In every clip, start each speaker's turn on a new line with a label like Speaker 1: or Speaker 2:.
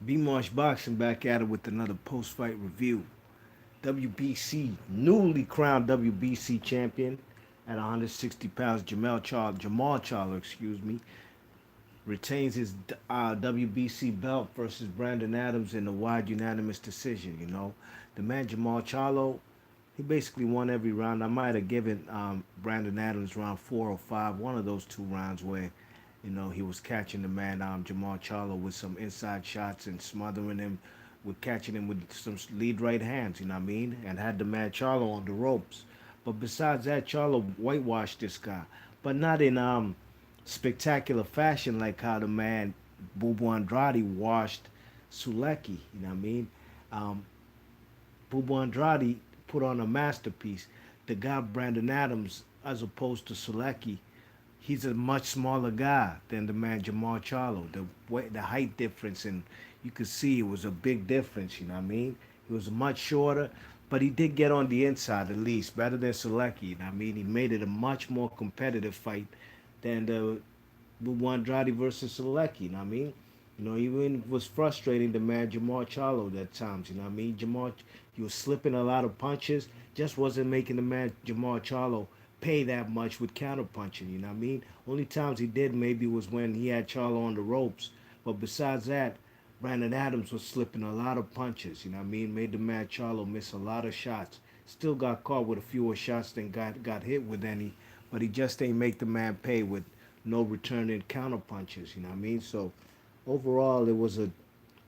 Speaker 1: B-Marsh Boxing back at it with another post-fight review. WBC, newly crowned WBC champion at 160 pounds, Jermall Charlo, retains his WBC belt versus Brandon Adams in a wide unanimous decision. The man Jermall Charlo, he basically won every round. I might have given Brandon Adams round 4 or 5, one of those two rounds where he was catching the man Jermall Charlo with some inside shots and smothering him, with catching him with some lead right hands. You know what I mean? And had the man Charlo on the ropes. But besides that, Charlo whitewashed this guy, but not in spectacular fashion like how the man Bubu Andrade washed Sulecki. You know what I mean? Um, Bubu Andrade put on a masterpiece. The guy Brandon Adams, as opposed to Sulecki, he's a much smaller guy than the man Jermall Charlo. The height difference, and you could see it was a big difference. You know what I mean? He was much shorter, but he did get on the inside at least, better than Selecki. You know what I mean? He made it a much more competitive fight than the Andrade versus Selecki. You know what I mean? Even was frustrating the man Jermall Charlo at times. You know what I mean? He was slipping a lot of punches, just wasn't making the man Jermall Charlo pay that much with counter punching. You know what I mean? Only times he did maybe was when he had Charlo on the ropes. But besides that, Brandon Adams was slipping a lot of punches. You know what I mean? Made the man Charlo miss a lot of shots. Still got caught with a fewer shots than got hit with any. But he just ain't make the man pay with no returning counter punches. You know what I mean? So overall, it was a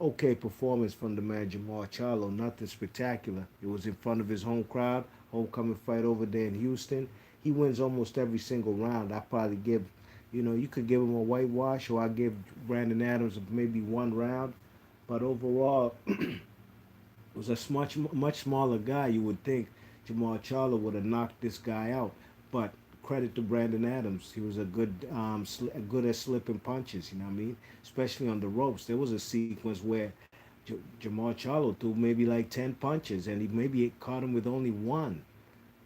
Speaker 1: okay performance from the man Jermall Charlo. Nothing spectacular. It was in front of his home crowd, homecoming fight over there in Houston. He wins almost every single round. I probably give, you could give him a whitewash, or I give Brandon Adams maybe one round. But overall, it was a much smaller guy. You would think Jermall Charlo would have knocked this guy out, but credit to Brandon Adams. He was good at slipping punches. You know what I mean? Especially on the ropes. There was a sequence where Jermall Charlo threw maybe like 10 punches, and he maybe caught him with only one.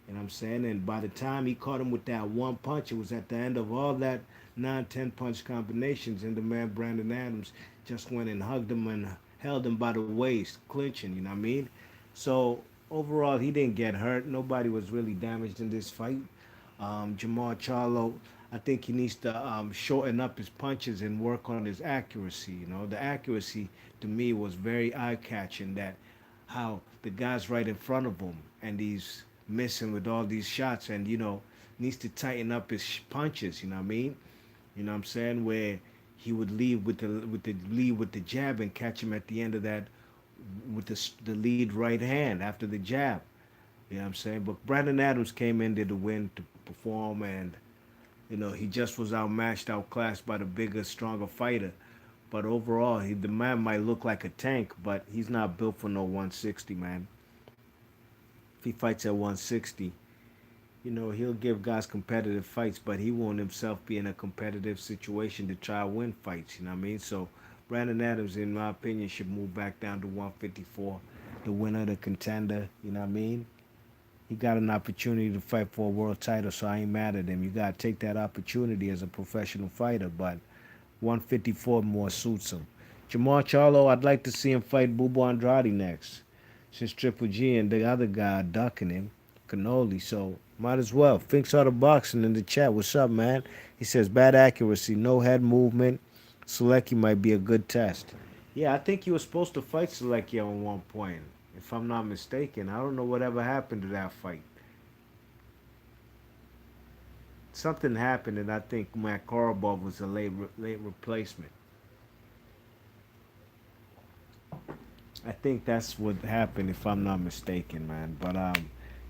Speaker 1: You know what I'm saying? And by the time he caught him with that one punch, it was at the end of all that 9, 10 punch combinations, and the man Brandon Adams just went and hugged him and held him by the waist, clinching. You know what I mean? So overall, he didn't get hurt. Nobody was really damaged in this fight. Jermall Charlo, I think he needs to shorten up his punches and work on his accuracy. The accuracy to me was very eye catching. That how the guy's right in front of him and he's missing with all these shots, and needs to tighten up his punches. You know what I mean? You know what I'm saying? Where he would lead with the jab and catch him at the end of that with the lead right hand after the jab. You know what I'm saying? But Brandon Adams came in there to win, to perform, and he just was outmatched, outclassed by the bigger, stronger fighter. But overall, the man might look like a tank, but he's not built for no 160, man. If he fights at 160, he'll give guys competitive fights, but he won't himself be in a competitive situation to try to win fights. You know what I mean? So Brandon Adams, in my opinion, should move back down to 154. The winner, the contender. You know what I mean? He got an opportunity to fight for a world title, so I ain't mad at him. You got to take that opportunity as a professional fighter, but 154 more suits him. Jermall Charlo, I'd like to see him fight Bubu Andrade next, since Triple G and the other guy are ducking him, Cannoli, so might as well. Finks out of boxing in the chat. What's up, man? He says, bad accuracy, no head movement. Selecki might be a good test. Yeah, I think he was supposed to fight Selecki at one point, if I'm not mistaken. I don't know whatever happened to that fight. Something happened, and I think Matt Korobov was a late replacement. I think that's what happened, if I'm not mistaken, man. But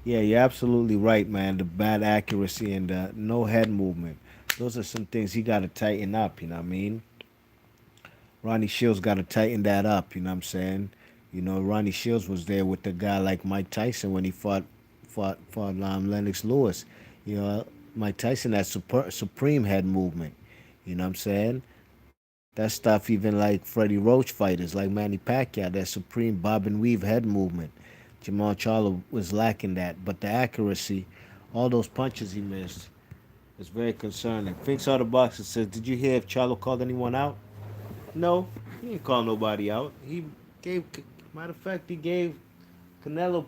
Speaker 1: yeah, you're absolutely right, man. The bad accuracy and the no head movement. Those are some things he got to tighten up. You know what I mean? Ronnie Shields got to tighten that up. You know what I'm saying? Ronnie Shields was there with the guy like Mike Tyson when he fought Lennox Lewis. Mike Tyson had supreme head movement. You know what I'm saying? That stuff, even like Freddie Roach fighters like Manny Pacquiao, that supreme bob and weave head movement. Jermall Charlo was lacking that, but the accuracy, all those punches he missed, is very concerning. Finks out the boxer says, "Did you hear if Charlo called anyone out?" No, He didn't call nobody out. He gave, matter of fact, he gave Canelo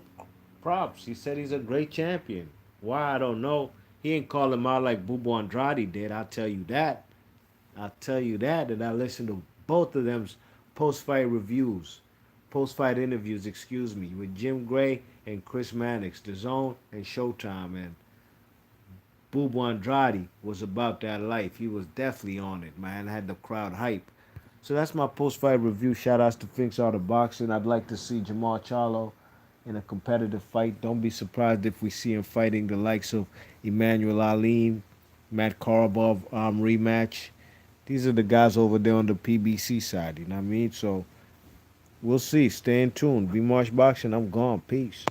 Speaker 1: props. He said he's a great champion. Why, I don't know. He didn't call him out like Bubu Andrade did. I'll tell you that. I'll tell you that I listened to both of them's post-fight reviews, post-fight interviews, excuse me, with Jim Gray and Chris Mannix, The Zone and Showtime. And Bubu Andrade was about that life. He was definitely on it, man. Had the crowd hype. So that's my post-fight review. Shout outs to Finks Out of Boxing. I'd like to see Jermall Charlo in a competitive fight. Don't be surprised if we see him fighting the likes of Emmanuel Ali, Matt Korobov rematch. These are the guys over there on the PBC side, you know what I mean? So we'll see. Stay in tune. Be Marsh Boxing. I'm gone. Peace.